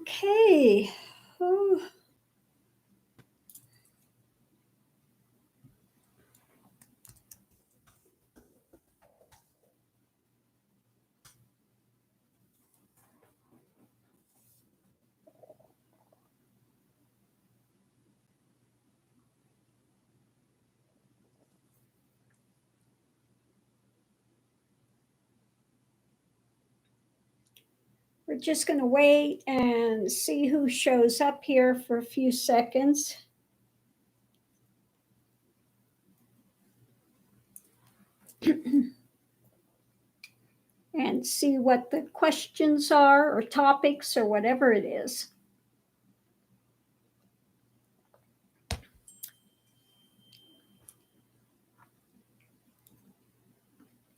Okay. Oh. We're just going to wait and see who shows up here for a few seconds. And see what the questions are or topics or whatever it is.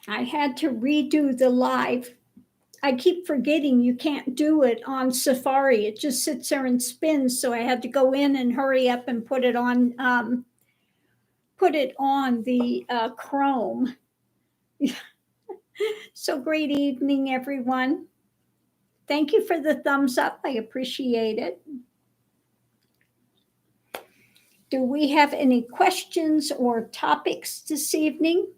I had to redo the live. I keep forgetting you can't do it on Safari. It just sits there and spins. So I had to go in and hurry up and put it on the Chrome. So great evening, everyone. Thank you for the thumbs up. I appreciate it. Do we have any questions or topics this evening?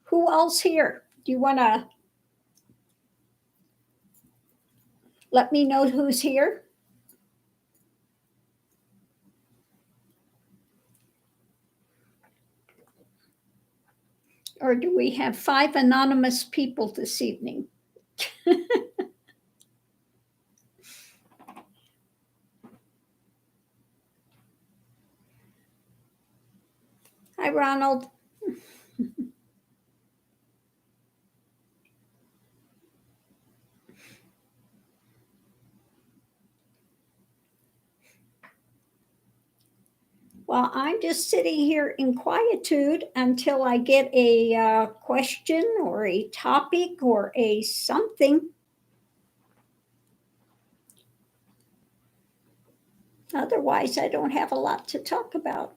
Who else here? Do you want to let me know who's here? Or do we have 5 anonymous people this evening? Hi, Ronald. Well, I'm just sitting here in quietude until I get a question or a topic or a something. Otherwise, I don't have a lot to talk about.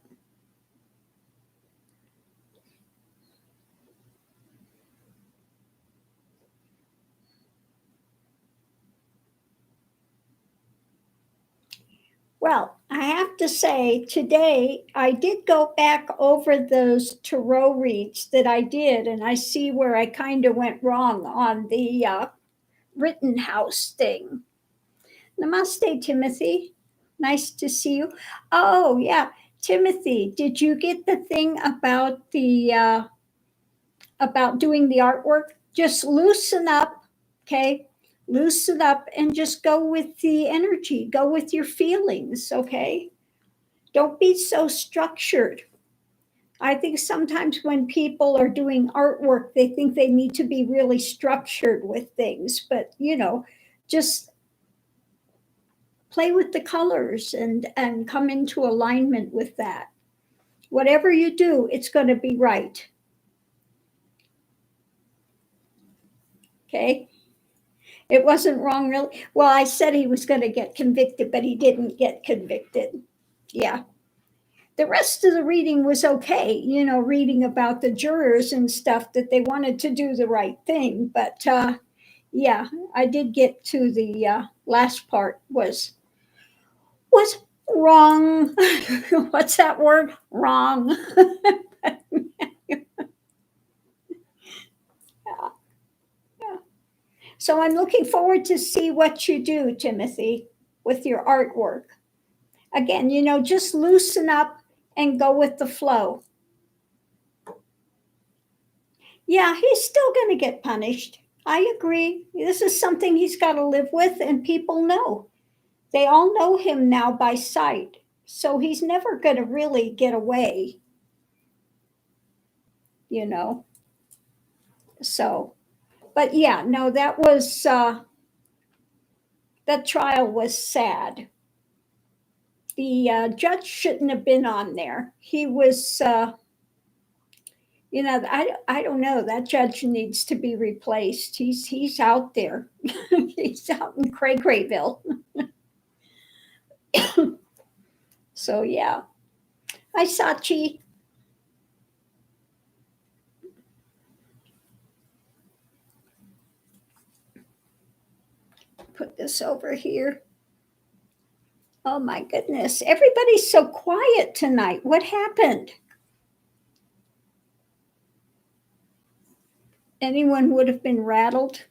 Well, I have to say today I did go back over those tarot reads that I did, and I see where I kind of went wrong on the Rittenhouse thing. Namaste, Timothy. Nice to see you. Oh, yeah. Timothy, did you get the thing about the about doing the artwork? Just loosen up, okay? Loosen up and just go with the energy, go with your feelings, okay? Don't be so structured. I think sometimes when people are doing artwork, they think they need to be really structured with things, but just play with the colors and come into alignment with that. Whatever you do, it's going to be right. Okay? It wasn't wrong, really. Well, I said he was going to get convicted, but he didn't get convicted. Yeah. The rest of the reading was okay, reading about the jurors and stuff that they wanted to do the right thing. But yeah, I did get to the last part was wrong. What's that word? Wrong. So I'm looking forward to see what you do, Timothy, with your artwork. Again, just loosen up and go with the flow. Yeah, he's still going to get punished. I agree. This is something he's got to live with, and people know. They all know him now by sight. So he's never going to really get away, So, but yeah, no, that was, that trial was sad. The judge shouldn't have been on there. He was, I don't know. That judge needs to be replaced. He's out there. He's out in Cray-Crayville. So yeah. Hi, Sachi. Put this over here. Oh my goodness. Everybody's so quiet tonight. What happened? Anyone would have been rattled?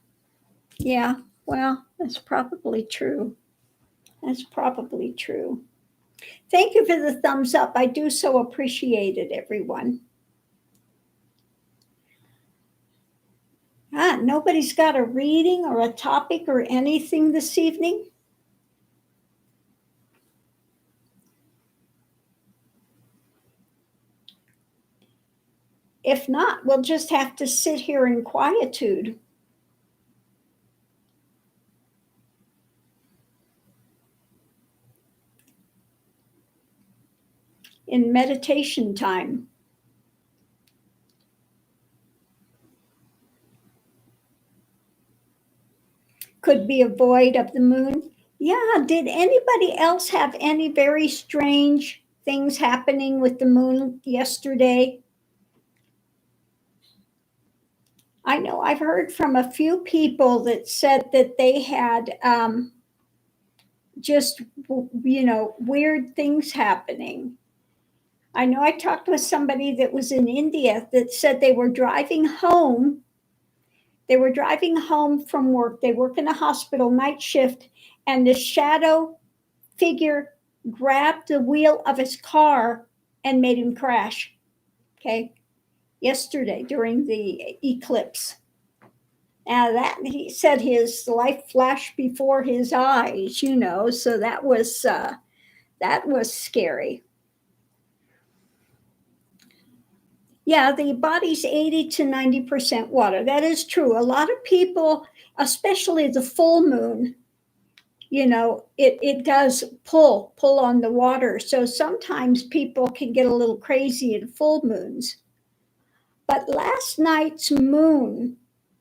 Yeah, well, that's probably true. That's probably true. Thank you for the thumbs up. I do so appreciate it, everyone. Nobody's got a reading or a topic or anything this evening? If not, we'll just have to sit here in quietude. In meditation time. Could be a void of the moon. Yeah, did anybody else have any very strange things happening with the moon yesterday? I know I've heard from a few people that said that they had just, weird things happening. I know I talked with somebody that was in India that said they were driving home. They were driving home from work. They work in a hospital night shift, and the shadow figure grabbed the wheel of his car and made him crash. Okay. Yesterday during the eclipse. Now that he said his life flashed before his eyes, so that was scary. Yeah, the body's 80 to 90% water. That is true. A lot of people, especially the full moon, it does pull on the water. So sometimes people can get a little crazy at full moons. But last night's moon,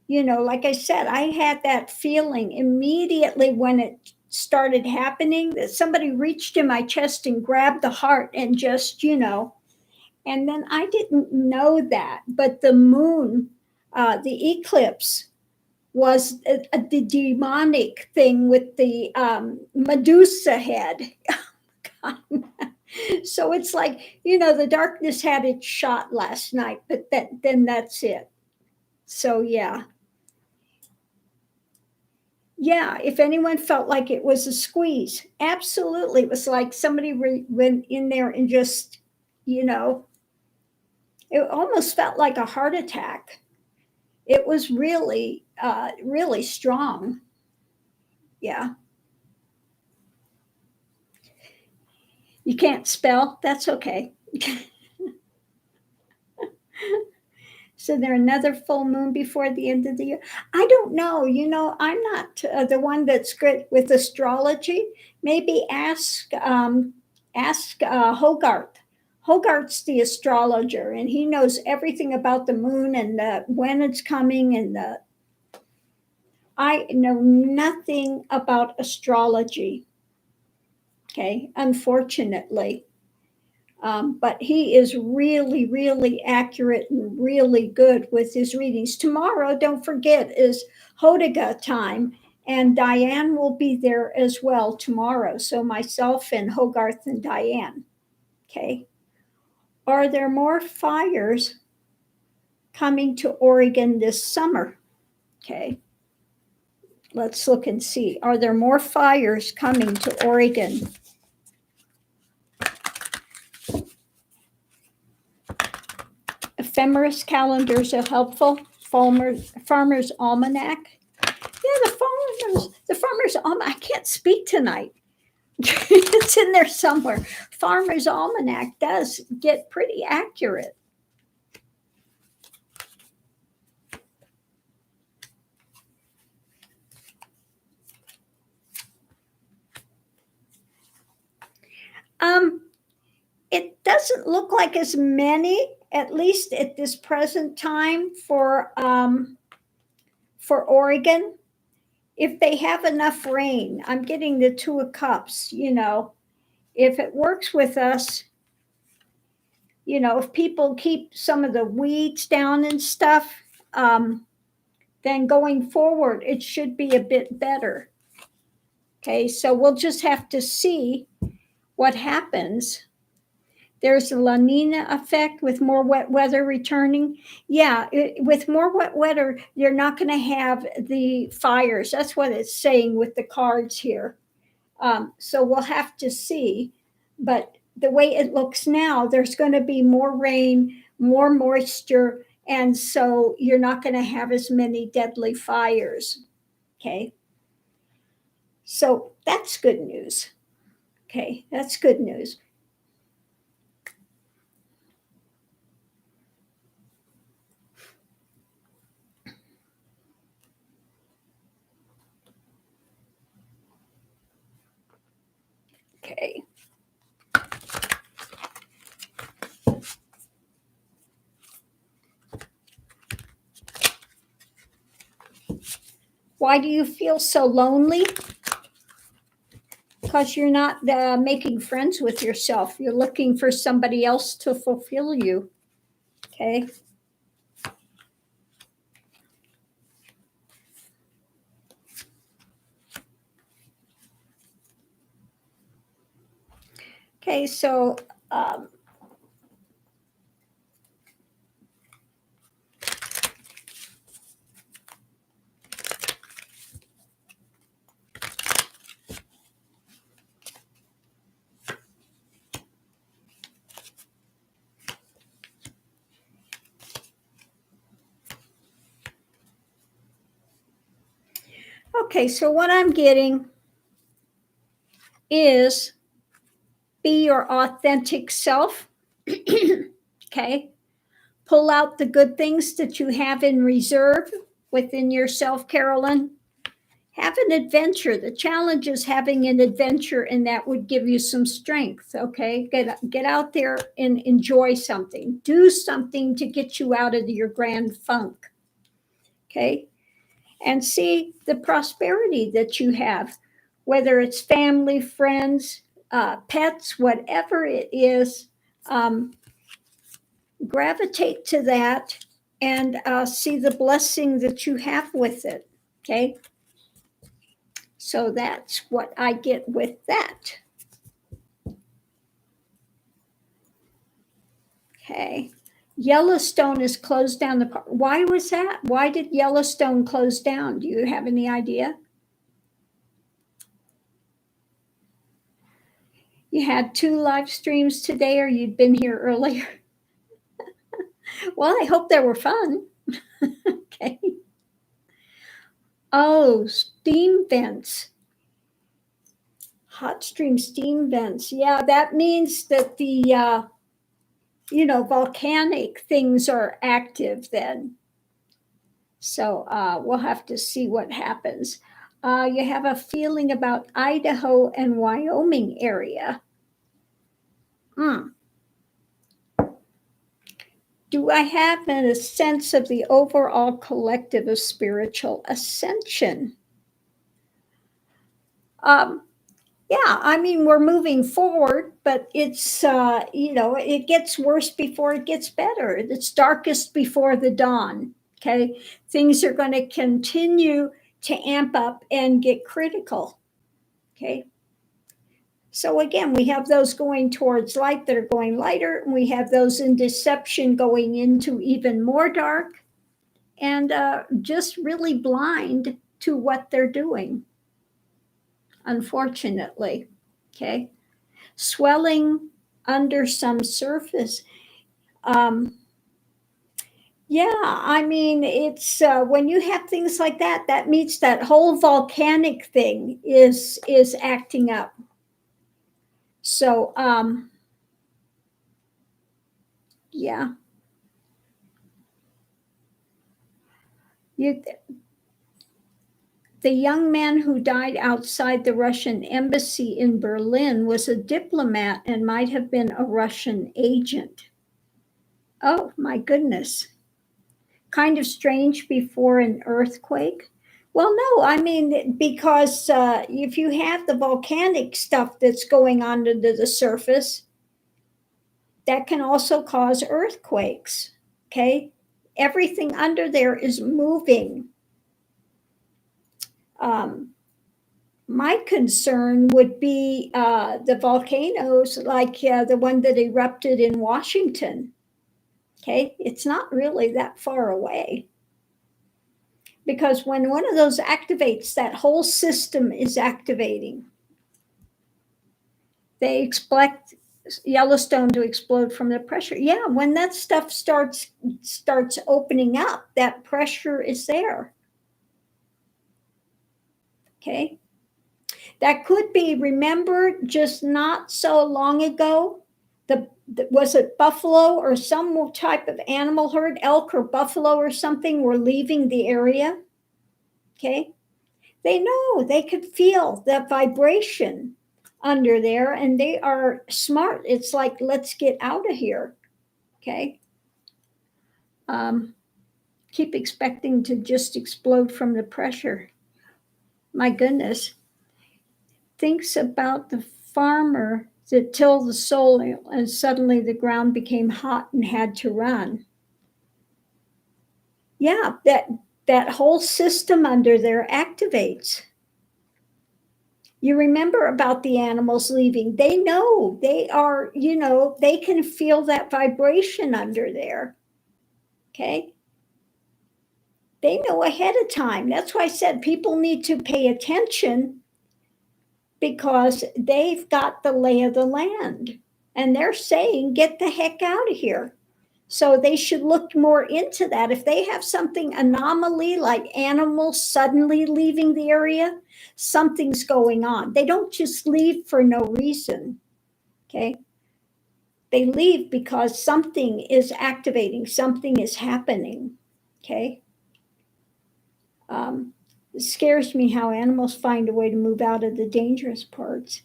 like I said, I had that feeling immediately when it started happening that somebody reached in my chest and grabbed the heart and just, and then I didn't know that. But the moon, the eclipse, was the demonic thing with the Medusa head. So it's like, the darkness had its shot last night, but then that's it. So yeah. Yeah, if anyone felt like it was a squeeze, absolutely. It was like somebody went in there and just, it almost felt like a heart attack. It was really, really strong. Yeah. You can't spell? That's okay. So there another full moon before the end of the year? I don't know. I'm not the one that's good with astrology. Maybe ask Hogarth. Hogarth's the astrologer, and he knows everything about the moon and when it's coming. And I know nothing about astrology. Okay, unfortunately. But he is really, really accurate and really good with his readings. Tomorrow, don't forget, is Hodiga time, and Diane will be there as well tomorrow. So myself and Hogarth and Diane. Okay. Are there more fires coming to Oregon this summer? Okay. Let's look and see. Are there more fires coming to Oregon? Ephemeris calendars are helpful. Farmer's Almanac. Yeah, the Farmer's Almanac. I can't speak tonight. It's in there somewhere. Farmer's Almanac does get pretty accurate. It doesn't look like as many, at least at this present time, for Oregon. If they have enough rain, I'm getting the Two of Cups, if it works with us, if people keep some of the weeds down and stuff, then going forward, it should be a bit better. Okay, so we'll just have to see what happens. There's a La Nina effect with more wet weather returning. Yeah, with more wet weather, you're not going to have the fires. That's what it's saying with the cards here. So we'll have to see. But the way it looks now, there's going to be more rain, more moisture, and so you're not going to have as many deadly fires. Okay. So that's good news. Okay, that's good news. Okay. Why do you feel so lonely? Because you're not making friends with yourself. You're looking for somebody else to fulfill you. Okay. Okay, so okay, so what I'm getting is be your authentic self. Okay. Pull out the good things that you have in reserve within yourself, Carolyn. Have an adventure. The challenge is having an adventure, and that would give you some strength. Okay. Get out there and enjoy something. Do something to get you out of your grand funk. Okay. And see the prosperity that you have, whether it's family, friends, pets, whatever it is. Gravitate to that and see the blessing that you have with it. Okay. So that's what I get with that. Okay. Yellowstone is closed down. Why was that? Why did Yellowstone close down? Do you have any idea? You had 2 live streams today, or you'd been here earlier? Well, I hope they were fun. Okay. Oh, steam vents. Hot stream steam vents. Yeah, that means that the volcanic things are active then. So we'll have to see what happens. You have a feeling about Idaho and Wyoming area. Do I have a sense of the overall collective of spiritual ascension? Yeah, I mean, we're moving forward, but it's, it gets worse before it gets better. It's darkest before the dawn. Okay. Things are going to continue to amp up and get critical. Okay. So again, we have those going towards light that are going lighter, and we have those in deception going into even more dark, and just really blind to what they're doing, unfortunately. Okay. Swelling under some surface. Yeah, I mean, it's when you have things like that, that means that whole volcanic thing is acting up. So, yeah, you The young man who died outside the Russian embassy in Berlin was a diplomat and might have been a Russian agent. Oh, my goodness. Kind of strange before an earthquake. Well, no, I mean, because if you have the volcanic stuff that's going on under the surface, that can also cause earthquakes. Okay. Everything under there is moving. My concern would be the volcanoes, like the one that erupted in Washington. Okay. It's not really that far away. Because when one of those activates, that whole system is activating. They expect Yellowstone to explode from the pressure. Yeah, when that stuff starts opening up, that pressure is there. Okay. That could be, remember, just not so long ago, was it buffalo or some type of animal herd, elk or buffalo or something, were leaving the area? Okay. They know, they could feel that vibration under there, and they are smart. It's like, let's get out of here. Okay. Keep expecting to just explode from the pressure. My goodness. Thinks about the farmer that tilled the soil and suddenly the ground became hot and had to run. Yeah, that whole system under there activates. You remember about the animals leaving. They know, they are, they can feel that vibration under there. Okay. They know ahead of time. That's why I said people need to pay attention, because they've got the lay of the land and they're saying, get the heck out of here. So they should look more into that. If they have something anomaly, like animals suddenly leaving the area, something's going on. They don't just leave for no reason. Okay. They leave because something is activating, something is happening. Okay. It scares me how animals find a way to move out of the dangerous parts.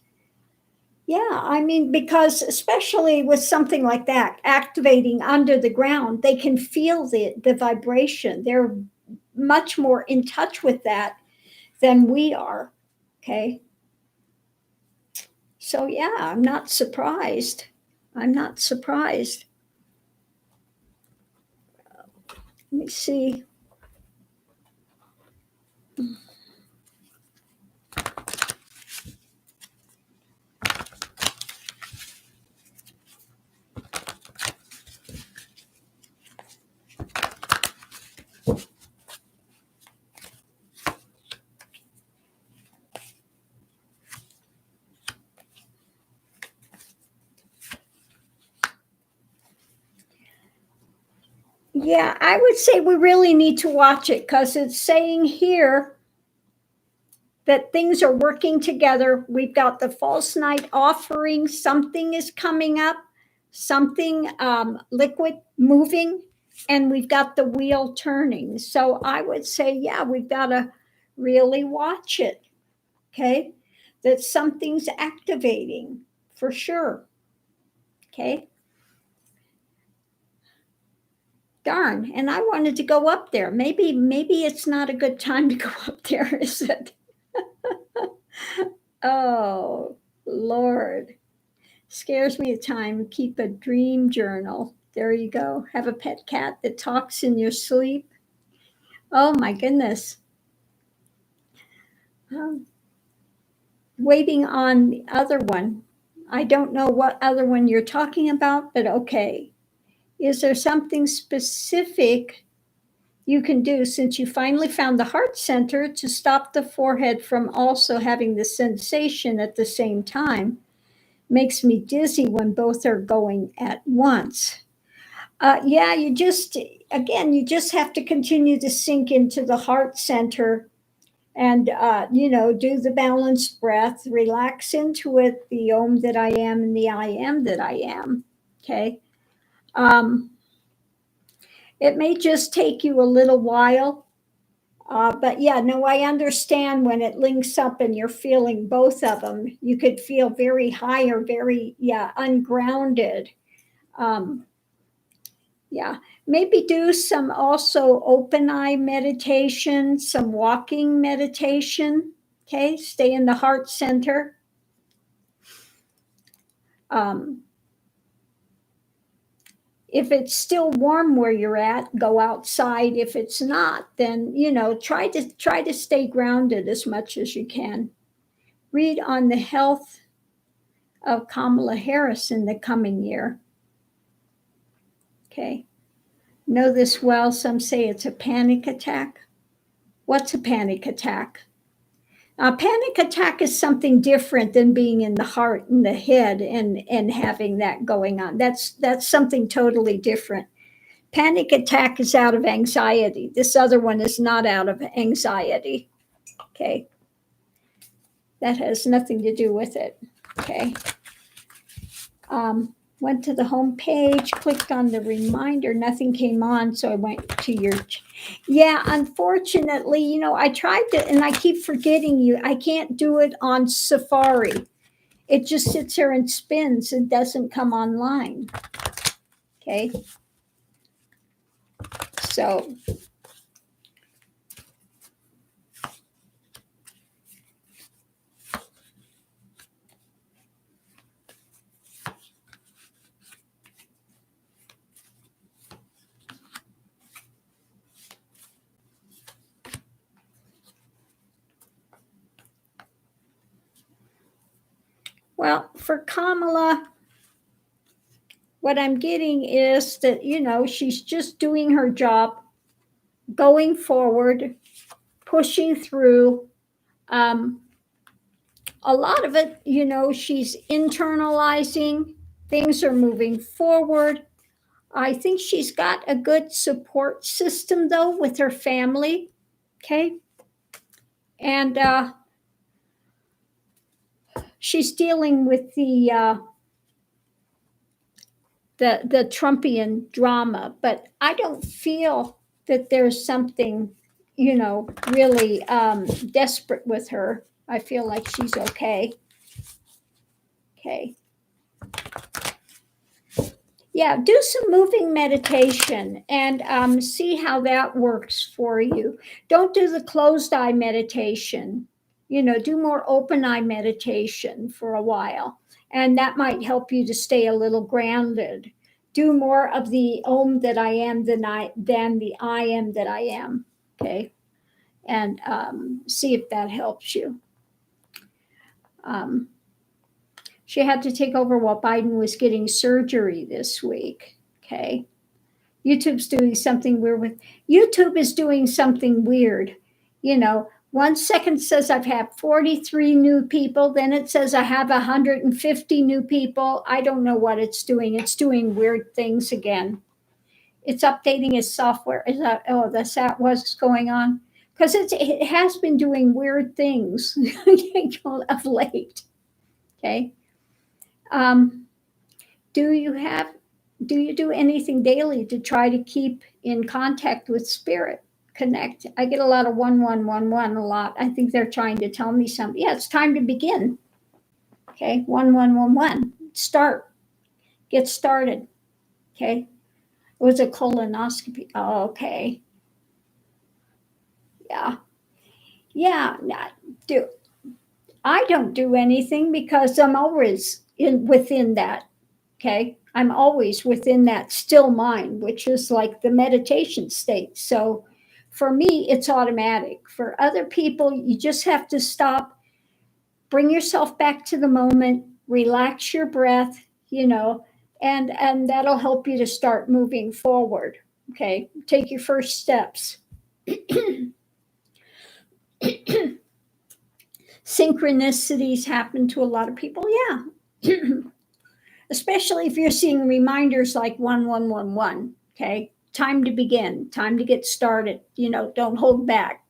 Yeah, I mean, because especially with something like that activating under the ground, they can feel the vibration. They're much more in touch with that than we are. Okay. So, yeah, I'm not surprised. I'm not surprised. Let me see. Yeah, I would say we really need to watch it, because it's saying here that things are working together. We've got the false night offering. Something is coming up, something liquid moving, and we've got the wheel turning. So I would say, yeah, we've got to really watch it. Okay. That something's activating for sure. Okay. Darn. And I wanted to go up there. Maybe it's not a good time to go up there, is it? Oh, Lord. Scares me at time. Keep a dream journal. There you go. Have a pet cat that talks in your sleep. Oh, my goodness. Waiting on the other one. I don't know what other one you're talking about, but okay. Is there something specific you can do, since you finally found the heart center, to stop the forehead from also having the sensation at the same time? Makes me dizzy when both are going at once. Yeah, you just have to continue to sink into the heart center and, do the balanced breath, relax into it, the Om that I am and the I am that I am. Okay. It may just take you a little while. But yeah, no, I understand when it links up and you're feeling both of them. You could feel very high or very, yeah, ungrounded. Um, yeah, maybe do some also open eye meditation, some walking meditation. Okay, stay in the heart center. Um, if it's still warm where you're at, go outside. If it's not, then try to stay grounded as much as you can. Read on the health of Kamala Harris in the coming year. Okay. Know this well. Some say it's a panic attack. What's a panic attack? A panic attack is something different than being in the heart and the head and having that going on. That's something totally different. Panic attack is out of anxiety. This other one is not out of anxiety. Okay. That has nothing to do with it. Okay. Went to the home page, clicked on the reminder, nothing came on, so I went to your. Yeah, unfortunately, I tried to, and I keep forgetting you. I can't do it on Safari. It just sits there and spins and doesn't come online. Okay. So. Well, for Kamala, what I'm getting is that, she's just doing her job, going forward, pushing through. A lot of it, she's internalizing, things are moving forward. I think she's got a good support system, though, with her family. Okay. And she's dealing with the Trumpian drama, but I don't feel that there's something, really desperate with her. I feel like she's okay. Okay. Yeah, do some moving meditation and see how that works for you. Don't do the closed eye meditation. Do more open eye meditation for a while, and that might help you to stay a little grounded. Do more of the Om that I am than the I am that I am. Okay, and see if that helps you. She had to take over while Biden was getting surgery this week. Okay. YouTube's doing something weird with YouTube is doing something weird. 1 second says I've had 43 new people, then it says I have 150 new people. I don't know what it's doing. It's doing weird things again. It's updating its software. That's what's going on? Because it has been doing weird things of late. Okay. Do you do anything daily to try to keep in contact with spirit? Connect. I get a lot of 1111 a lot. I think they're trying to tell me something. Yeah, it's time to begin. Okay, 1111. Start. Get started. Okay. It was a colonoscopy. Oh, okay. Yeah. Yeah. I don't do anything because I'm always within that. Okay. I'm always within that still mind, which is like the meditation state. So for me, it's automatic. For other people, you just have to stop, bring yourself back to the moment, relax your breath, and that'll help you to start moving forward. Okay. Take your first steps. Synchronicities happen to a lot of people. Yeah. Especially if you're seeing reminders like 1111. Okay. Time to begin, time to get started. Don't hold back.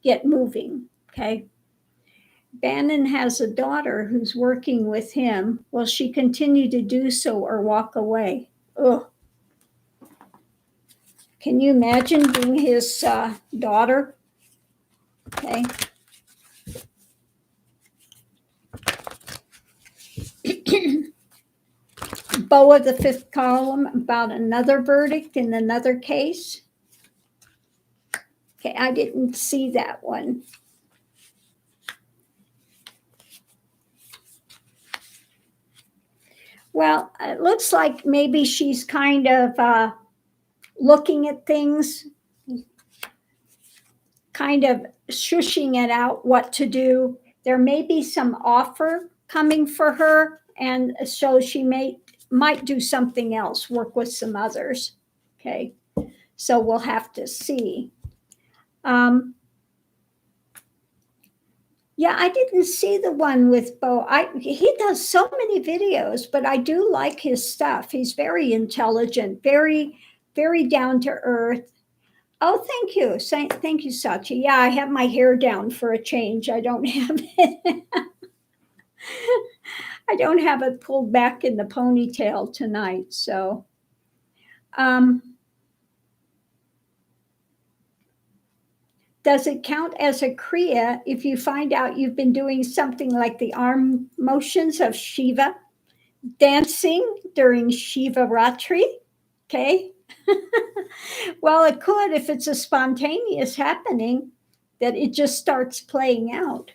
Get moving. Okay. Bannon has a daughter who's working with him. Will she continue to do so or walk away? Ugh. Can you imagine being his daughter? Okay. Bow of the fifth column about another verdict in another case. Okay, I didn't see that one. Well, it looks like maybe she's kind of looking at things, kind of shushing it out what to do. There may be some offer coming for her, and so she might do something else, work with some others. Okay, so we'll have to see. Yeah, I didn't see the one with Bo. He does so many videos, but I do like his stuff. He's very intelligent, very, very down to earth. Oh, thank you. Thank you, Sachi. Yeah, I have my hair down for a change. I don't have it. I don't have it pulled back in the ponytail tonight. So, does it count as a Kriya if you find out you've been doing something like the arm motions of Shiva, dancing during Shiva Ratri? Okay. Well, it could if it's a spontaneous happening that it just starts playing out.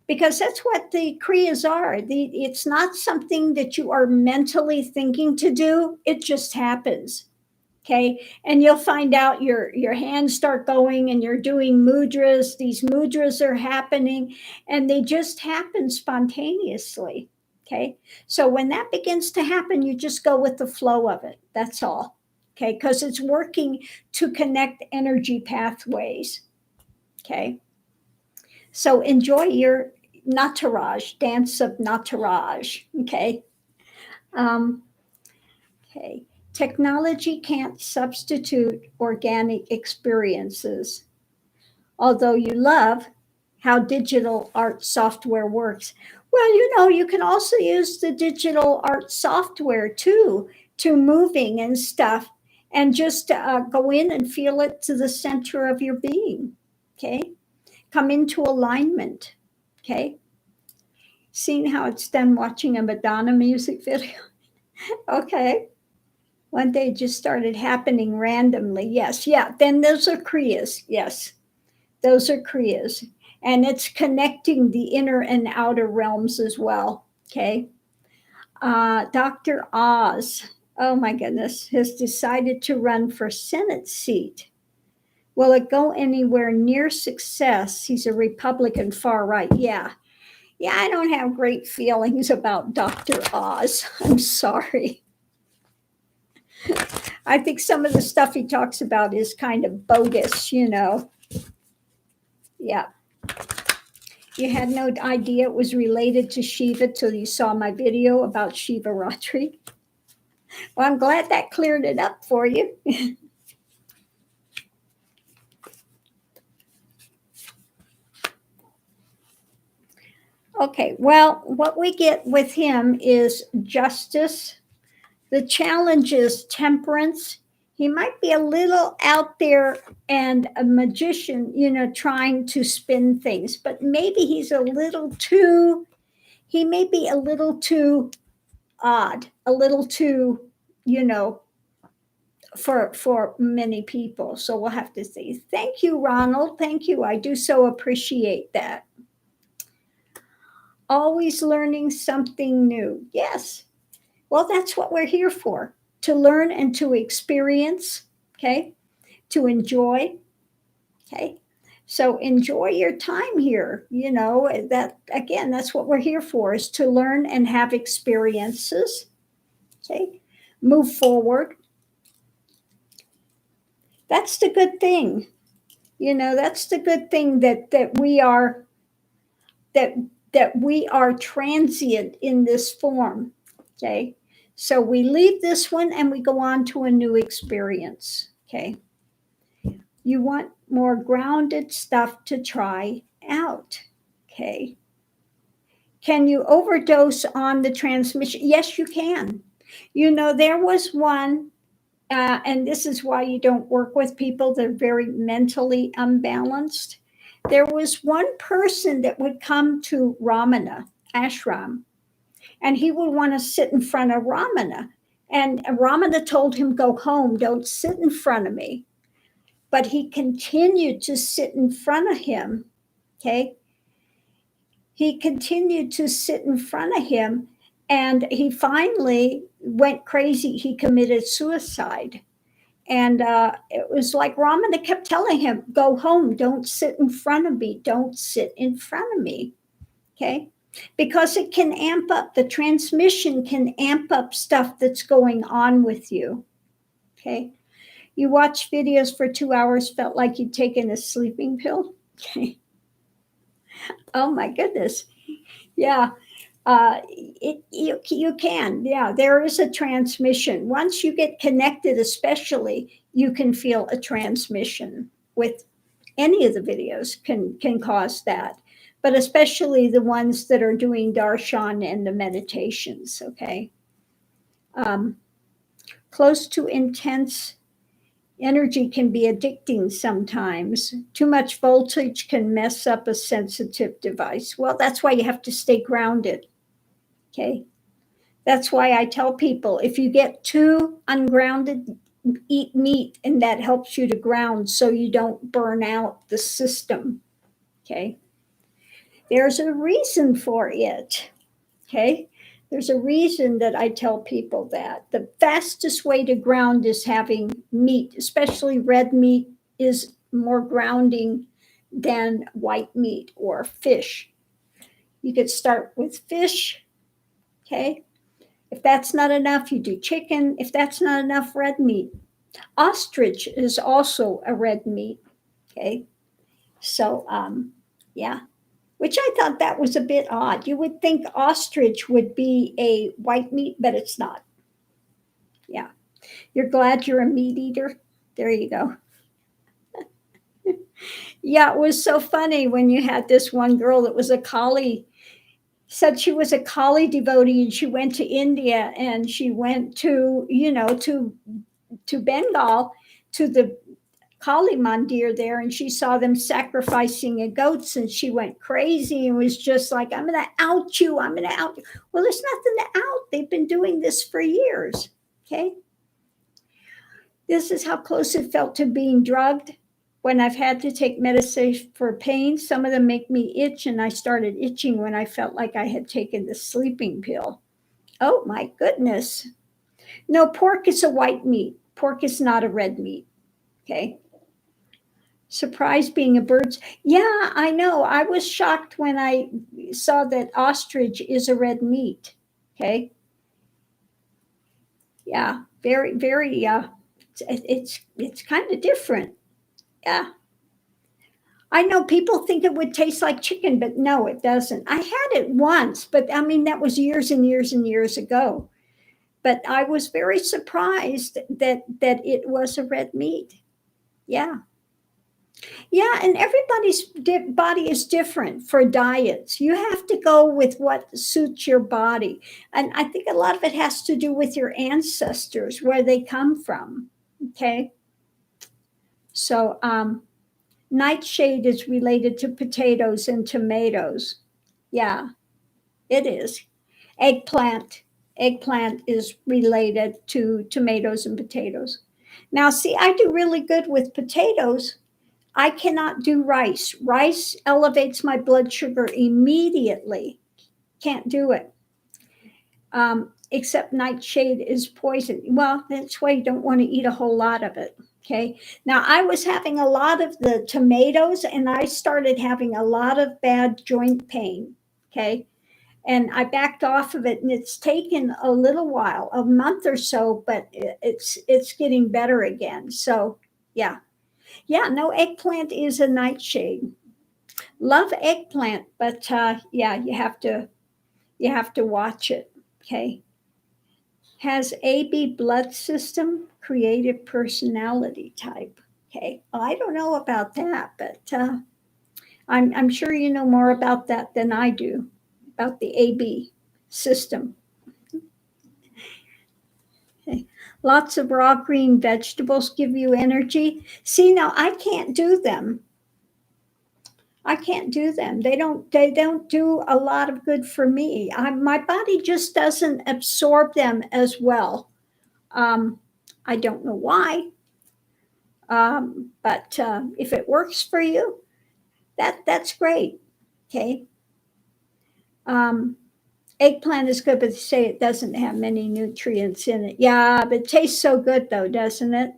Because that's what the Kriyas are. It's not something that you are mentally thinking to do, it just happens. Okay. And you'll find out your hands start going and you're doing mudras. These mudras are happening and they just happen spontaneously. Okay. So when that begins to happen, you just go with the flow of it. That's all. Okay. Because it's working to connect energy pathways. Okay. So enjoy your Nataraj, dance of Nataraj. Okay. Okay. Technology can't substitute organic experiences. Although you love how digital art software works. Well, you can also use the digital art software too, to moving and stuff, and just go in and feel it to the center of your being. Okay. Come into alignment. Okay. Seeing how it's done watching a Madonna music video. Okay. One day it just started happening randomly. Yes. Yeah. Then those are Kriyas. Yes. Those are Kriyas. And it's connecting the inner and outer realms as well. Okay. Dr. Oz, oh my goodness, has decided to run for Senate seat. Will it go anywhere near success? He's a Republican far right. Yeah. Yeah, I don't have great feelings about Dr. Oz. I'm sorry. I think some of the stuff he talks about is kind of bogus. Yeah. You had no idea it was related to Shiva till you saw my video about Shiva Ratri. Well, I'm glad that cleared it up for you. Okay, well, what we get with him is justice. The challenge is temperance. He might be a little out there and a magician, trying to spin things, but maybe he may be a little too odd, a little too, for many people. So we'll have to see. Thank you, Ronald. Thank you. I do so appreciate that. Always learning something new. Yes. Well, that's what we're here for, to learn and to experience, okay, to enjoy, okay. So enjoy your time here. That again, that's what we're here for, is to learn and have experiences, okay, move forward. That's the good thing. That's the good thing that we are that we are transient in this form. Okay. So we leave this one and we go on to a new experience. Okay. You want more grounded stuff to try out. Okay. Can you overdose on the transmission? Yes, you can. There was one, and this is why you don't work with people that are very mentally unbalanced. there was one person that would come to Ramana ashram, and he would want to sit in front of Ramana. And Ramana told him, go home, don't sit in front of me. But he continued to sit in front of him. Okay. He continued to sit in front of him, and he finally went crazy. He committed suicide. And it was like Ramana kept telling him, go home, don't sit in front of me, don't sit in front of me. Okay. Because it can amp up, the transmission can amp up stuff that's going on with you. Okay. You watch videos for 2 hours, felt like you'd taken a sleeping pill. Okay. Oh my goodness. Yeah. You can. Yeah, there is a transmission. Once you get connected, especially, you can feel a transmission with any of the videos can cause that, but especially the ones that are doing darshan and the meditations. Okay. Close to intense energy can be addicting sometimes. Too much voltage can mess up a sensitive device. Well, that's why you have to stay grounded. Okay. That's why I tell people, if you get too ungrounded, eat meat, and that helps you to ground so you don't burn out the system. Okay. There's a reason for it. Okay. There's a reason that I tell people that the fastest way to ground is having meat, especially red meat, is more grounding than white meat or fish. You could start with fish. Okay. If that's not enough, you do chicken. If that's not enough, red meat. Ostrich is also a red meat. Okay. So, yeah, which I thought that was a bit odd. You would think ostrich would be a white meat, but it's not. Yeah. You're glad you're a meat eater? There you go. Yeah, it was so funny when you had this one girl that was a Kali, said she was a Kali devotee, and she went to India, and she went to, to Bengal, to the Kali Mandir there, and she saw them sacrificing goats, and she went crazy and was just like, I'm going to out you. I'm going to out you. Well, there's nothing to out. They've been doing this for years. Okay. This is how close it felt to being drugged. When I've had to take medicine for pain, some of them make me itch, and I started itching when I felt like I had taken the sleeping pill. Oh my goodness. No, pork is a white meat. Pork is not a red meat. Okay. Surprised being a bird. Yeah, I know. I was shocked when I saw that ostrich is a red meat. Okay. Yeah, very, very. It's kind of different. Yeah. I know people think it would taste like chicken, but no, it doesn't. I had it once, but I mean that was years and years and years ago. But I was very surprised that it was a red meat. Yeah. Yeah, and everybody's body is different for diets. You have to go with what suits your body. And I think a lot of it has to do with your ancestors, where they come from. Okay. So, nightshade is related to potatoes and tomatoes. Yeah, it is. Eggplant. Eggplant is related to tomatoes and potatoes. Now, see, I do really good with potatoes. I cannot do rice. Rice elevates my blood sugar immediately. Can't do it. Except nightshade is poison. Well, that's why you don't want to eat a whole lot of it. Okay. Now, I was having a lot of the tomatoes, and I started having a lot of bad joint pain. Okay. And I backed off of it, and it's taken a little while, a month or so, but it's getting better again. So, yeah. Yeah, no, eggplant is a nightshade. Love eggplant, but yeah, you have to watch it. Okay. Has AB blood system, creative personality type. Okay. Well, I don't know about that, but I'm sure you know more about that than I do, about the AB system. Okay. Lots of raw green vegetables give you energy. See, now I can't do them. I can't do them. They don't do a lot of good for me. My body just doesn't absorb them as well. Um, I don't know why, but if it works for you, that's great. Okay. Um, Eggplant is good, but they say it doesn't have many nutrients in it. Yeah, but it tastes so good though, doesn't it?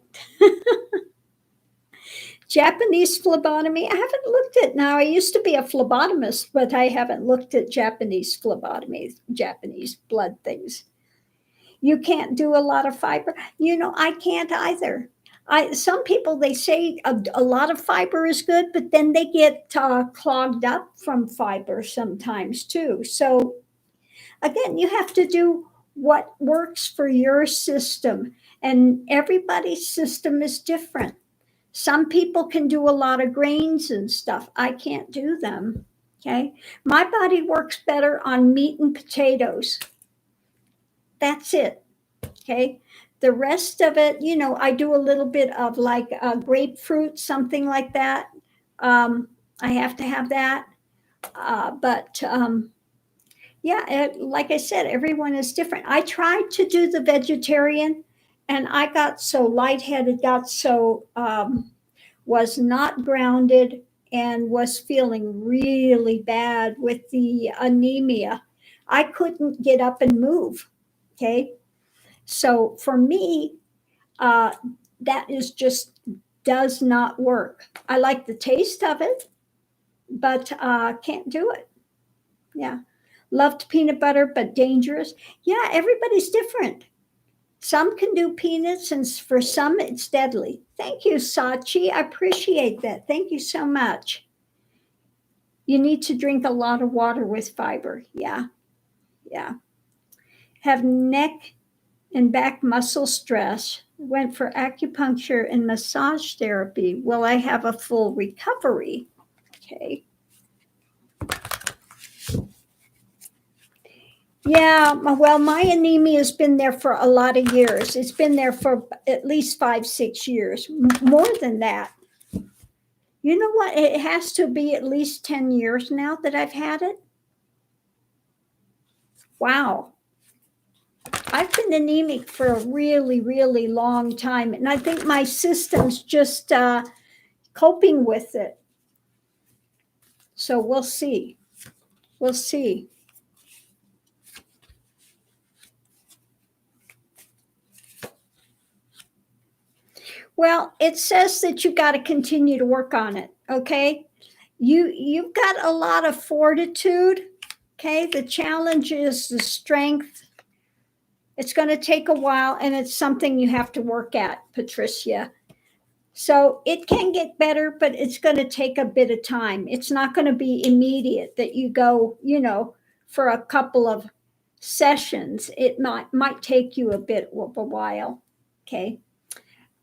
Japanese phlebotomy. I haven't looked at now. I used to be a phlebotomist, but I haven't looked at Japanese phlebotomy, Japanese blood things. You can't do a lot of fiber. I can't either. Some people, they say a lot of fiber is good, but then they get clogged up from fiber sometimes too. So again, you have to do what works for your system, and everybody's system is different. Some people can do a lot of grains and stuff. I can't do them. Okay. My body works better on meat and potatoes. That's it. Okay. The rest of it, I do a little bit of like grapefruit, something like that. I have to have that. But yeah, like I said, everyone is different. I tried to do the vegetarian and I got so lightheaded, was not grounded, and was feeling really bad with the anemia. I couldn't get up and move. Okay. So for me, uh, that is just does not work. I like the taste of it, but can't do it. Yeah. Loved peanut butter, but dangerous. Yeah, everybody's different. Some can do peanuts, and for some, it's deadly. Thank you, Sachi. I appreciate that. Thank you so much. You need to drink a lot of water with fiber. Yeah, yeah. Have neck and back muscle stress. Went for acupuncture and massage therapy. Will I have a full recovery? Okay. Yeah, well, my anemia has been there for a lot of years. It's been there for at least 5, 6 years, more than that. You know what? It has to be at least 10 years now that I've had it. Wow. I've been anemic for a really, really long time. And I think my system's just coping with it. So we'll see. We'll see. Well, it says that you got to continue to work on it. Okay. You've got a lot of fortitude. Okay. The challenge is the strength. It's going to take a while, and it's something you have to work at, Patricia. So it can get better, but it's going to take a bit of time. It's not going to be immediate that you go, for a couple of sessions. It might take you a bit of a while. Okay.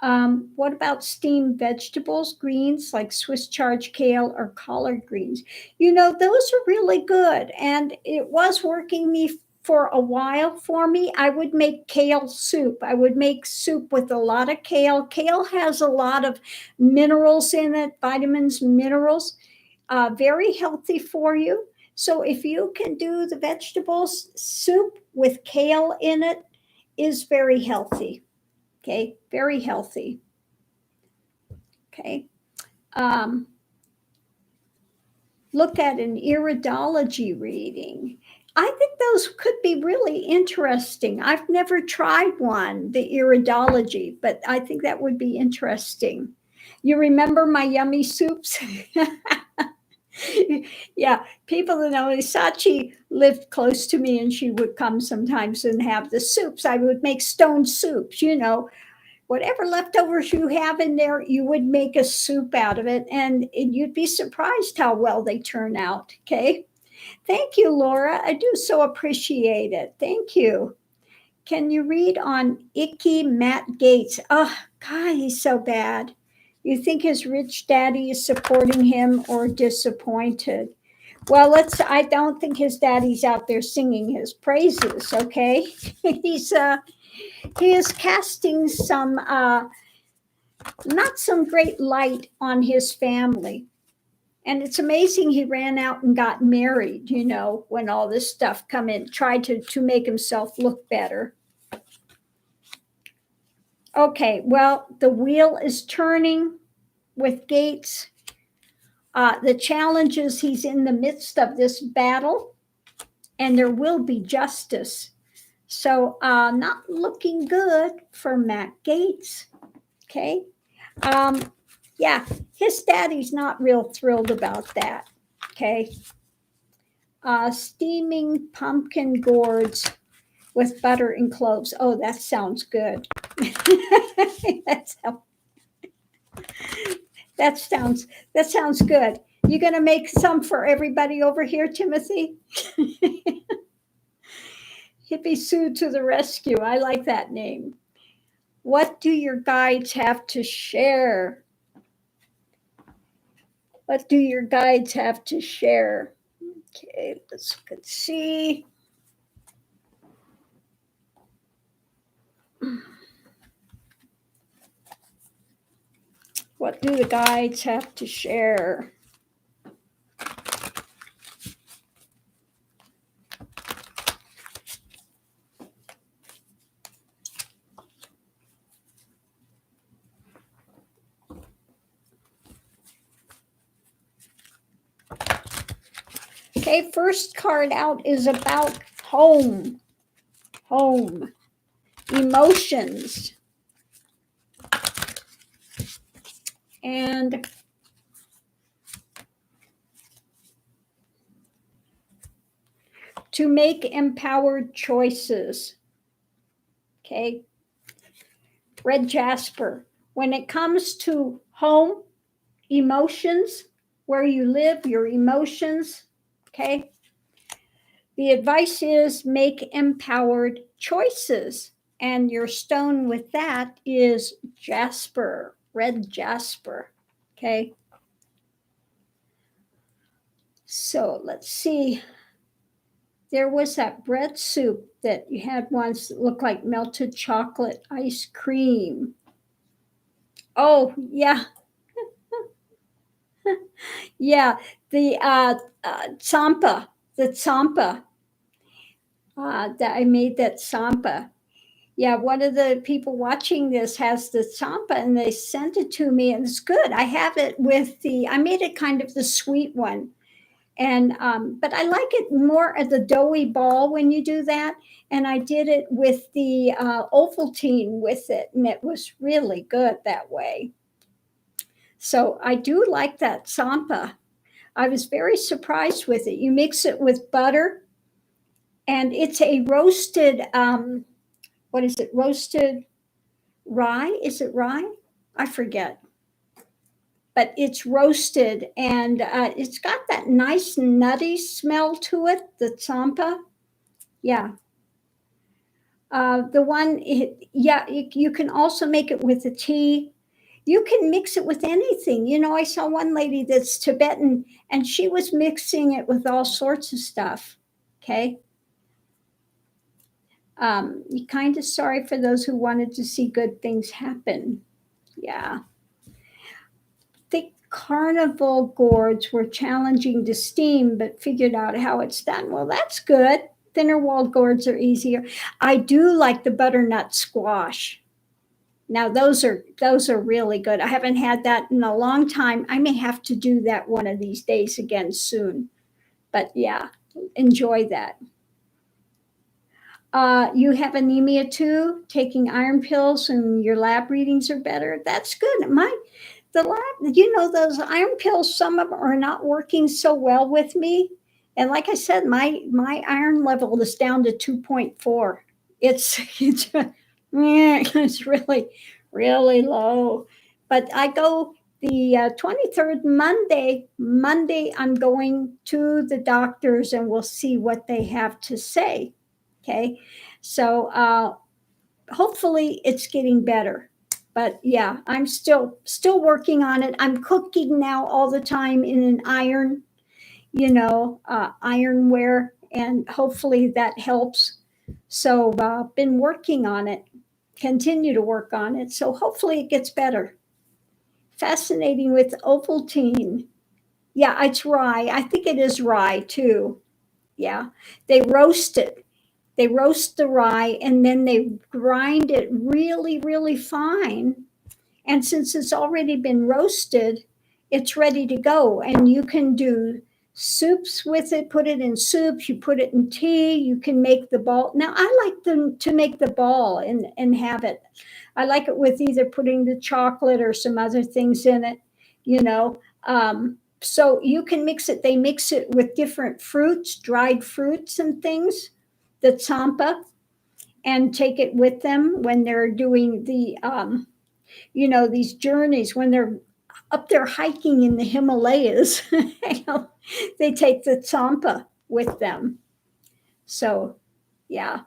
What about steamed vegetables, greens like Swiss chard, kale, or collard greens? Those are really good. And it was working me for a while for me. I would make kale soup. I would make soup with a lot of kale. Kale has a lot of minerals in it, vitamins, minerals, very healthy for you. So if you can do the vegetables, soup with kale in it is very healthy. Okay, very healthy. Okay. Look at an iridology reading. I think those could be really interesting. I've never tried one, the iridology, but I think that would be interesting. You remember my yummy soups? Yeah, people that know Sachi lived close to me, and she would come sometimes and have the soups. I would make stone soups, whatever leftovers you have in there, you would make a soup out of it, and you'd be surprised how well they turn out. Okay. Thank you, Laura. I do so appreciate it. Thank you. Can you read on Icky Matt Gates? Oh, God, he's so bad. You think his rich daddy is supporting him or disappointed? Well, I don't think his daddy's out there singing his praises, okay? He is casting not some great light on his family. And it's amazing he ran out and got married, when all this stuff come in, tried to make himself look better. Okay, well, the wheel is turning with Gates. The challenge is he's in the midst of this battle, and there will be justice. So not looking good for Matt Gates. Okay. Yeah, his daddy's not real thrilled about that. Okay. Steaming pumpkin gourds with butter and cloves. Oh, that sounds good. that sounds good. You gonna make some for everybody over here, Timothy? Hippie Sue to the rescue. I like that name. What do your guides have to share? What do your guides have to share? Okay, let's see. What do the guides have to share? Okay, first card out is about home. Home. Emotions. And to make empowered choices. Okay. Red Jasper. When it comes to home, emotions, where you live, your emotions, okay? The advice is make empowered choices. And your stone with that is jasper, red jasper, okay? So let's see. There was that bread soup that you had once that looked like melted chocolate ice cream. Oh, yeah. Yeah, the tsampa, that I made that tsampa. Yeah, one of the people watching this has the tsampa and they sent it to me and it's good. I have it with I made it kind of the sweet one. And but I like it more as a doughy ball when you do that. And I did it with the Ovaltine with it, and it was really good that way. So I do like that tsampa. I was very surprised with it. You mix it with butter, and it's a roasted, what is it? Roasted rye? Is it rye? I forget. But it's roasted, and it's got that nice nutty smell to it, the tsampa. Yeah. The one, yeah, you can also make it with a tea. You can mix it with anything. I saw one lady that's Tibetan, and she was mixing it with all sorts of stuff. Okay. You're kind of sorry for those who wanted to see good things happen. Yeah. The carnival gourds were challenging to steam, but figured out how it's done. Well, that's good. Thinner walled gourds are easier. I do like the butternut squash. Now those are really good. I haven't had that in a long time. I may have to do that one of these days again soon. But yeah, enjoy that. You have anemia too, taking iron pills and your lab readings are better. That's good. The lab, those iron pills, some of them are not working so well with me. And like I said, my iron level is down to 2.4. It's really, really low. But I go the 23rd Monday, I'm going to the doctors and we'll see what they have to say. Okay. So hopefully it's getting better. But yeah, I'm still working on it. I'm cooking now all the time in an iron, ironware, and hopefully that helps. So been working on it, continue to work on it. So hopefully it gets better. Fascinating with Ovaltine. Yeah, it's rye. I think it is rye too. Yeah. They roast it. They roast the rye and then they grind it really, really fine. And since it's already been roasted, it's ready to go. And you can do soups with it, put it in soups, you put it in tea, you can make the ball. Now, I like them to make the ball and have it. I like it with either putting the chocolate or some other things in it, you know. So you can mix it. They mix it with different fruits, dried fruits and things, the tsampa, and take it with them when they're doing these journeys, when they're up there hiking in the Himalayas. They take the tsampa with them. So, yeah.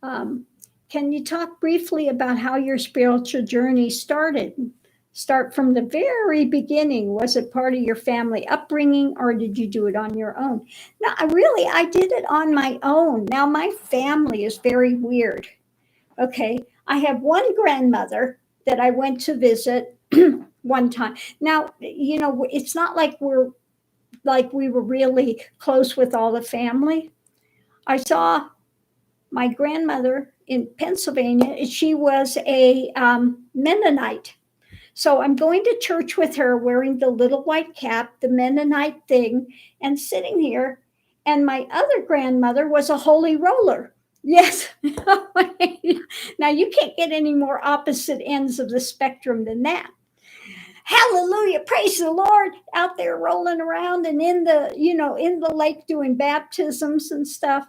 Um, can you talk briefly about how your spiritual journey started? Start from the very beginning. Was it part of your family upbringing or did you do it on your own? Now, I did it on my own. Now, my family is very weird. Okay. I have one grandmother that I went to visit one time. Now, it's not like we were really close with all the family. I saw my grandmother in Pennsylvania. She was a Mennonite. So I'm going to church with her wearing the little white cap, the Mennonite thing, and sitting here. And my other grandmother was a holy roller. Yes. Now you can't get any more opposite ends of the spectrum than that. Hallelujah, praise the Lord, out there rolling around and in the lake doing baptisms and stuff.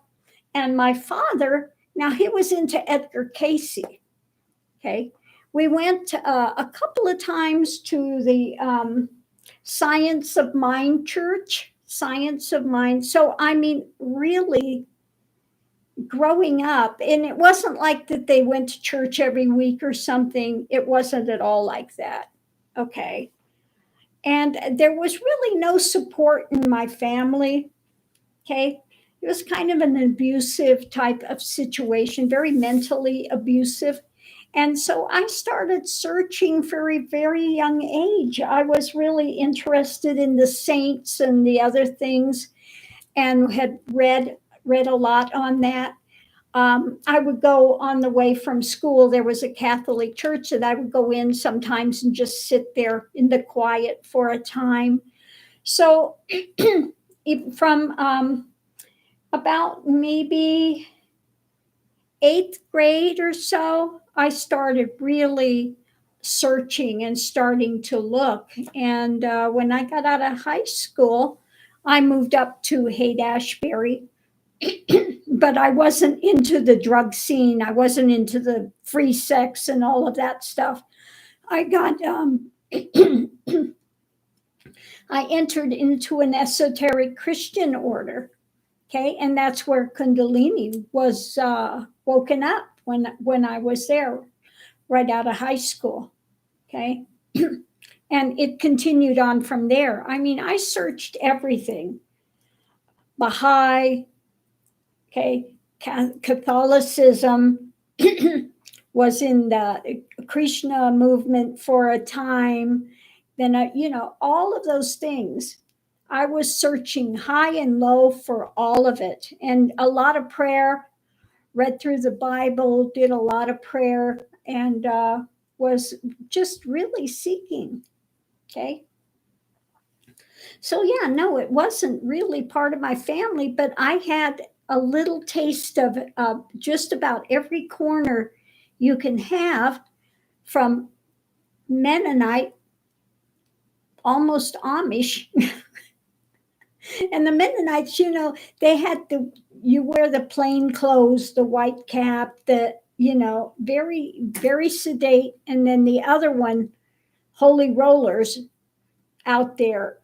And my father, now he was into Edgar Casey. Okay. We went a couple of times to the Science of Mind Church, Science of Mind. So, I mean, really growing up, and it wasn't like that they went to church every week or something. It wasn't at all like that. Okay. And there was really no support in my family. Okay. It was kind of an abusive type of situation, very mentally abusive. And so I started searching for a very young age. I was really interested in the saints and the other things and had read a lot on that. I would go on the way from school. There was a Catholic church that I would go in sometimes and just sit there in the quiet for a time. So from about maybe eighth grade or so, I started really searching and starting to look. And when I got out of high school, I moved up to Haight Ashbury, but I wasn't into the drug scene. I wasn't into the free sex and all of that stuff. I got, I entered into an esoteric Christian order. Okay, and that's where Kundalini was woken up when I was there, right out of high school. Okay, and it continued on from there. I mean, I searched everything. Baha'i, okay, Catholicism, was in the Krishna movement for a time. Then, all of those things. I was searching high and low for all of it, and a lot of prayer, read through the Bible, did a lot of prayer, and was just really seeking. Okay. So, yeah, no, it wasn't really part of my family, but I had a little taste of just about every corner you can have, from Mennonite, almost Amish. And the Mennonites, they had you wear the plain clothes, the white cap, very, very sedate. And then the other one, holy rollers out there,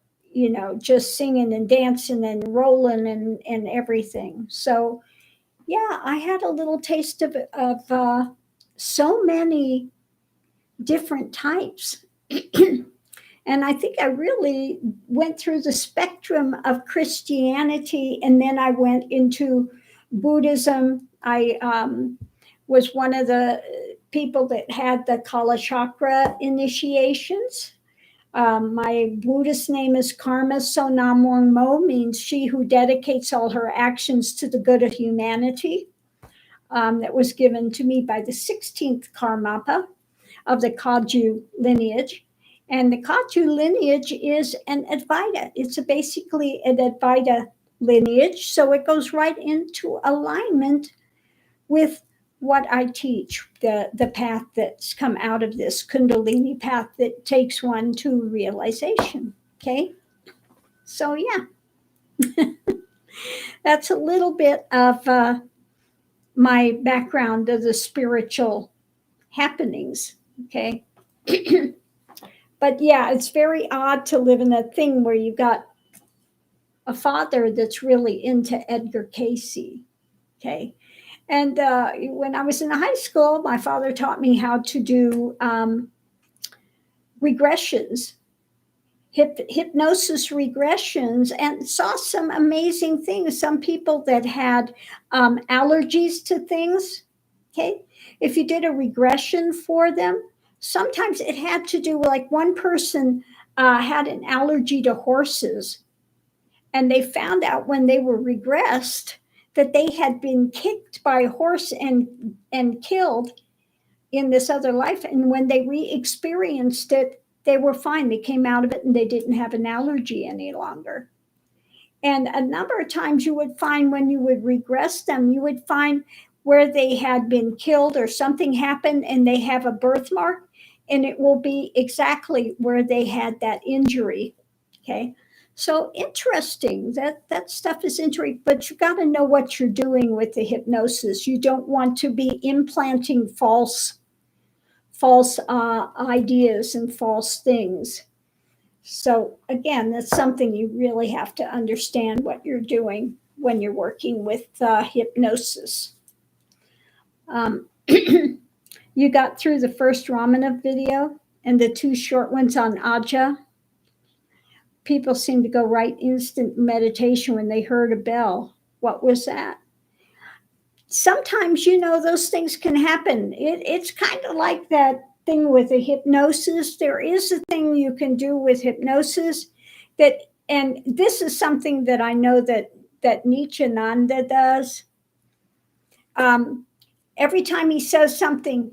just singing and dancing and rolling and everything. So, yeah, I had a little taste of so many different types. And I think I really went through the spectrum of Christianity, and then I went into Buddhism. I was one of the people that had the Kala Chakra initiations. My Buddhist name is Karma, so Nam Won Mo means she who dedicates all her actions to the good of humanity. That was given to me by the 16th Karmapa of the Kaju lineage. And the Kaju lineage is an Advaita. It's basically an Advaita lineage. So it goes right into alignment with what I teach, the path that's come out of this Kundalini path that takes one to realization. Okay. So, yeah, that's a little bit of my background of the spiritual happenings. Okay. But yeah, it's very odd to live in a thing where you've got a father that's really into Edgar Cayce. Okay. And when I was in high school, my father taught me how to do regressions, hypnosis regressions, and saw some amazing things. Some people that had allergies to things, okay, if you did a regression for them, sometimes it had to do, like one person had an allergy to horses, and they found out when they were regressed that they had been kicked by a horse and killed in this other life. And when they re-experienced it, they were fine. They came out of it and they didn't have an allergy any longer. And a number of times you would find when you would regress them, you would find where they had been killed or something happened and they have a birthmark, and it will be exactly where they had that injury. Okay. So interesting. That stuff is interesting, but you got to know what you're doing with the hypnosis. You don't want to be implanting false ideas and false things. So again, that's something you really have to understand what you're doing when you're working with hypnosis. You got through the first Ramana video and the two short ones on Aja. People seem to go right instant meditation when they heard a bell. What was that? Sometimes, those things can happen. It's kind of like that thing with the hypnosis. There is a thing you can do with hypnosis and this is something that I know that Nityananda does. Every time he says something,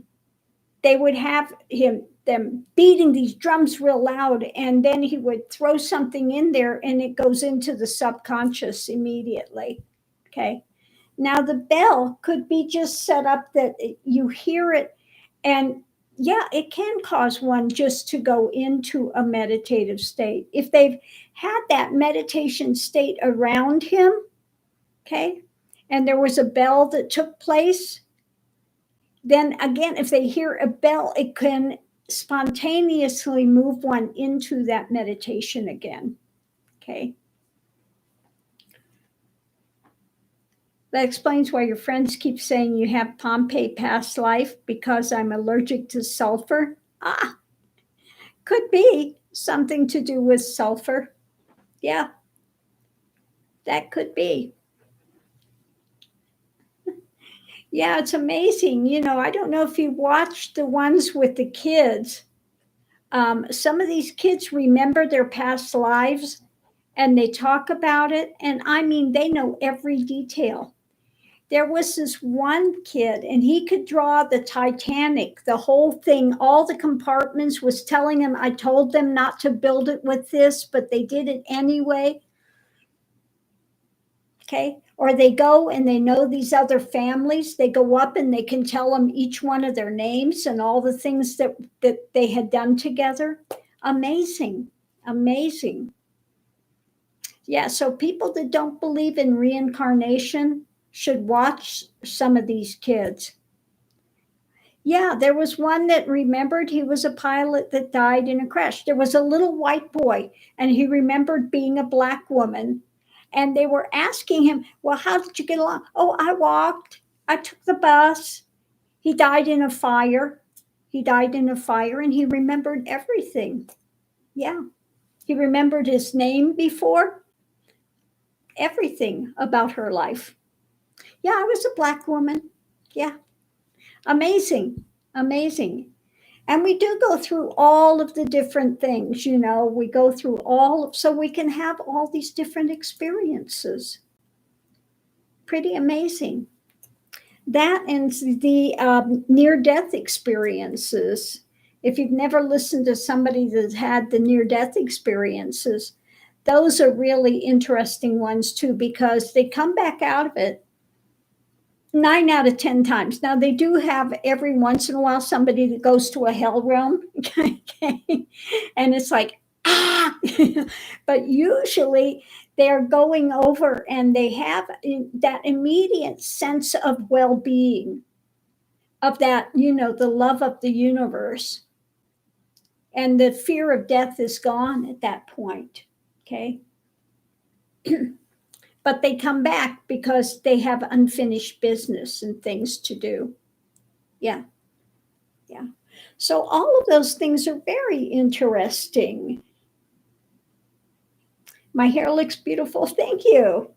they would have them beating these drums real loud, and then he would throw something in there and it goes into the subconscious immediately. Okay. Now the bell could be just set up that you hear it, and yeah, it can cause one just to go into a meditative state. If they've had that meditation state around him, okay, and there was a bell that took place, then again, if they hear a bell, it can spontaneously move one into that meditation again. Okay. That explains why your friends keep saying you have Pompeii past life, because I'm allergic to sulfur. Could be something to do with sulfur. Yeah, that could be. Yeah, it's amazing. I don't know if you watched the ones with the kids. Some of these kids remember their past lives and they talk about it. And I mean, they know every detail. There was this one kid, and he could draw the Titanic, the whole thing, all the compartments, was telling him, I told them not to build it with this, but they did it anyway. Okay. Or they go and they know these other families. They go up and they can tell them each one of their names and all the things that they had done together. Amazing. Amazing. Yeah. So people that don't believe in reincarnation should watch some of these kids. Yeah, there was one that remembered he was a pilot that died in a crash. There was a little white boy, and he remembered being a black woman. And they were asking him, well, how did you get along? Oh, I walked. I took the bus. He died in a fire. He died in a fire, and he remembered everything. Yeah. He remembered his name before, everything about her life. Yeah, I was a black woman. Yeah. Amazing. Amazing. And we do go through all of the different things, we go through so we can have all these different experiences. Pretty amazing. That and the near-death experiences. If you've never listened to somebody that's had the near-death experiences, those are really interesting ones too, because they come back out of it 9 out of 10 times. Now, they do have every once in a while somebody that goes to a hell realm, okay? And it's like, ah! But usually they're going over and they have that immediate sense of well-being, of that, the love of the universe. And the fear of death is gone at that point, okay? But they come back because they have unfinished business and things to do. Yeah. Yeah. So all of those things are very interesting. My hair looks beautiful. Thank you.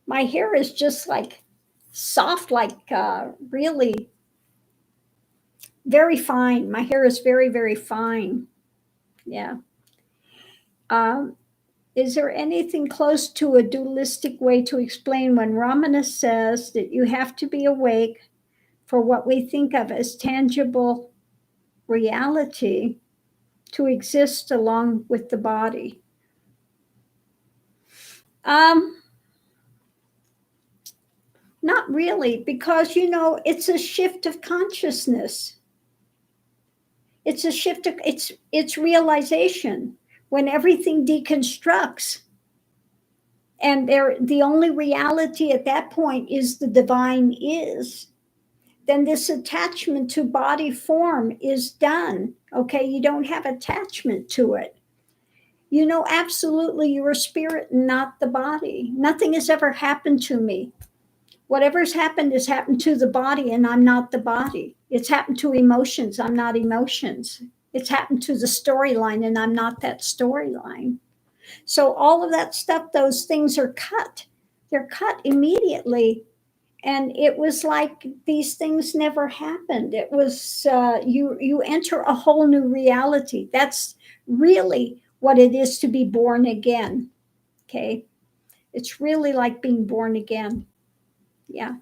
My hair is just like soft, like really very fine. My hair is very, very fine. Yeah. Is there anything close to a dualistic way to explain when Ramana says that you have to be awake for what we think of as tangible reality to exist along with the body? Not really, because it's a shift of consciousness. It's a shift of it's realization. When everything deconstructs, and the only reality at that point is the divine is, then this attachment to body form is done. Okay, you don't have attachment to it. Absolutely, you're a spirit, not the body. Nothing has ever happened to me. Whatever's happened has happened to the body, and I'm not the body. It's happened to emotions. I'm not emotions. It's happened to the storyline, and I'm not that storyline. So all of that stuff, those things are cut. They're cut immediately. And it was like these things never happened. It was, you enter a whole new reality. That's really what it is to be born again. Okay. It's really like being born again. Yeah.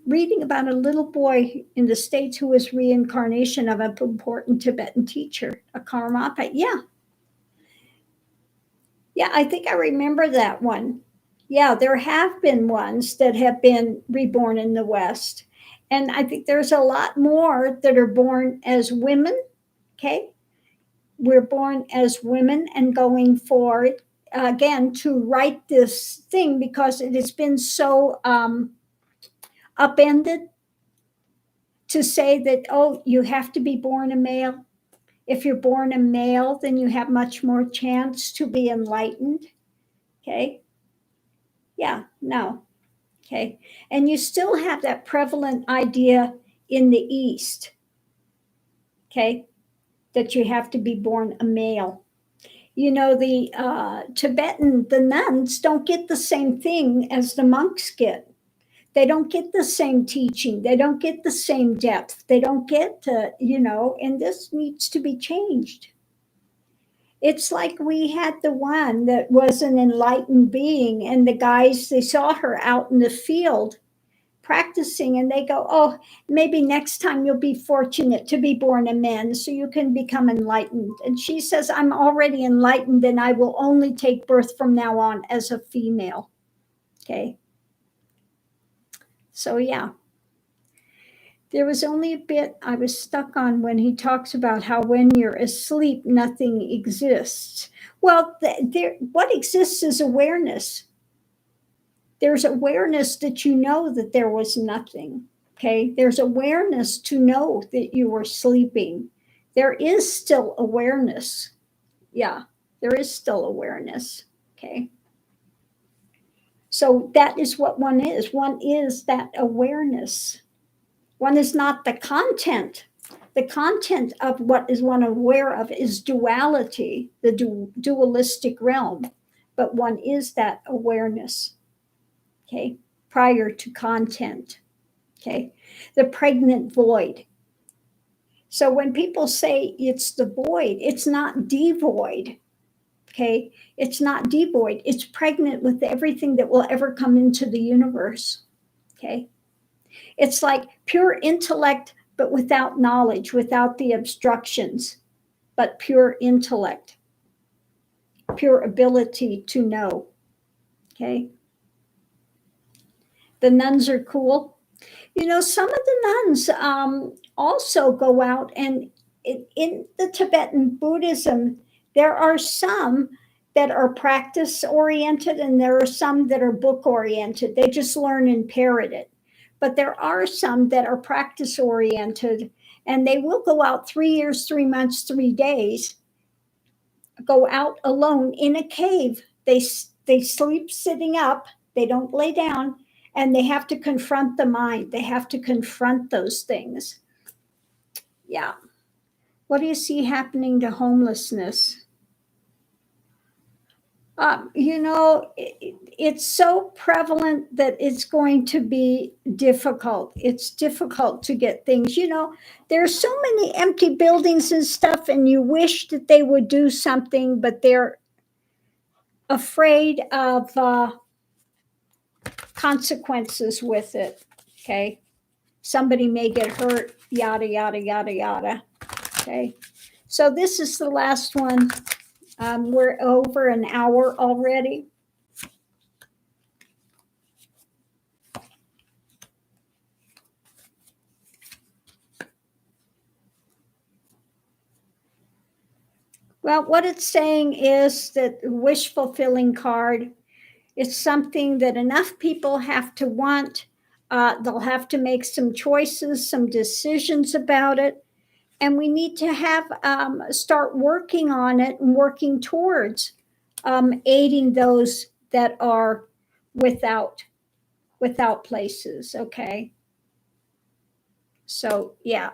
Reading about a little boy in the States who was reincarnation of an important Tibetan teacher, a Karmapa. Yeah. Yeah, I think I remember that one. Yeah, there have been ones that have been reborn in the West. And I think there's a lot more that are born as women. Okay. We're born as women and going forward again to write this thing because it has been so upended to say that, oh, you have to be born a male. If you're born a male, then you have much more chance to be enlightened. Okay. Yeah, no. Okay. And you still have that prevalent idea in the East. Okay. That you have to be born a male. The Tibetan, the nuns don't get the same thing as the monks get. They don't get the same teaching. They don't get the same depth. They don't get, and this needs to be changed. It's like we had the one that was an enlightened being, and the guys, they saw her out in the field practicing, and they go, oh, maybe next time you'll be fortunate to be born a man so you can become enlightened. And she says, I'm already enlightened, and I will only take birth from now on as a female. Okay. So, yeah. There was only a bit I was stuck on when he talks about how when you're asleep, nothing exists. Well, what exists is awareness. There's awareness that you know that there was nothing. Okay. There's awareness to know that you were sleeping. There is still awareness. Yeah, there is still awareness. Okay. So that is what one is. One is that awareness. One is not the content. The content of what is one aware of is duality, the dualistic realm. But one is that awareness. Okay, prior to content. Okay. The pregnant void. So when people say it's the void, it's not devoid. Okay. It's not devoid. It's pregnant with everything that will ever come into the universe. Okay. It's like pure intellect, but without knowledge, without the obstructions, but pure intellect, pure ability to know. Okay. The nuns are cool. Some of the nuns also go out, and in the Tibetan Buddhism, there are some that are practice oriented and there are some that are book oriented. They just learn and parrot it. But there are some that are practice oriented, and they will go out 3 years, 3 months, 3 days, go out alone in a cave. They sleep sitting up, they don't lay down, and they have to confront the mind. They have to confront those things. Yeah. What do you see happening to homelessness? It's so prevalent that it's going to be difficult. It's difficult to get things. There's so many empty buildings and stuff, and you wish that they would do something, but they're afraid of consequences with it. Okay. Somebody may get hurt, yada, yada, yada, yada. Okay. So this is the last one. We're over an hour already. Well, what it's saying is that wish fulfilling card is something that enough people have to want. They'll have to make some choices, some decisions about it. And we need to have start working on it and working towards aiding those that are without places. Okay. So yeah.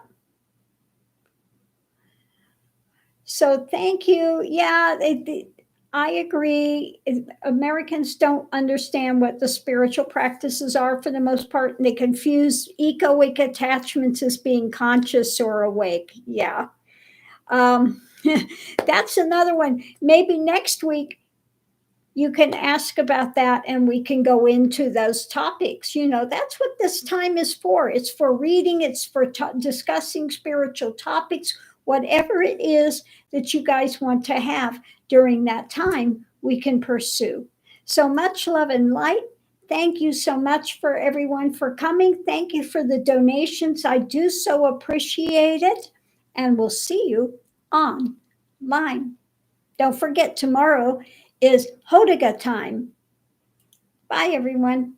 So thank you. Yeah, I agree. Americans don't understand what the spiritual practices are for the most part. And they confuse egoic attachments as being conscious or awake. Yeah. That's another one. Maybe next week you can ask about that and we can go into those topics. That's what this time is for. It's for reading, it's for discussing spiritual topics, whatever it is that you guys want to have during that time, we can pursue. So much love and light. Thank you so much for everyone for coming. Thank you for the donations. I do so appreciate it. And we'll see you online. Don't forget, tomorrow is Hodiga time. Bye, everyone.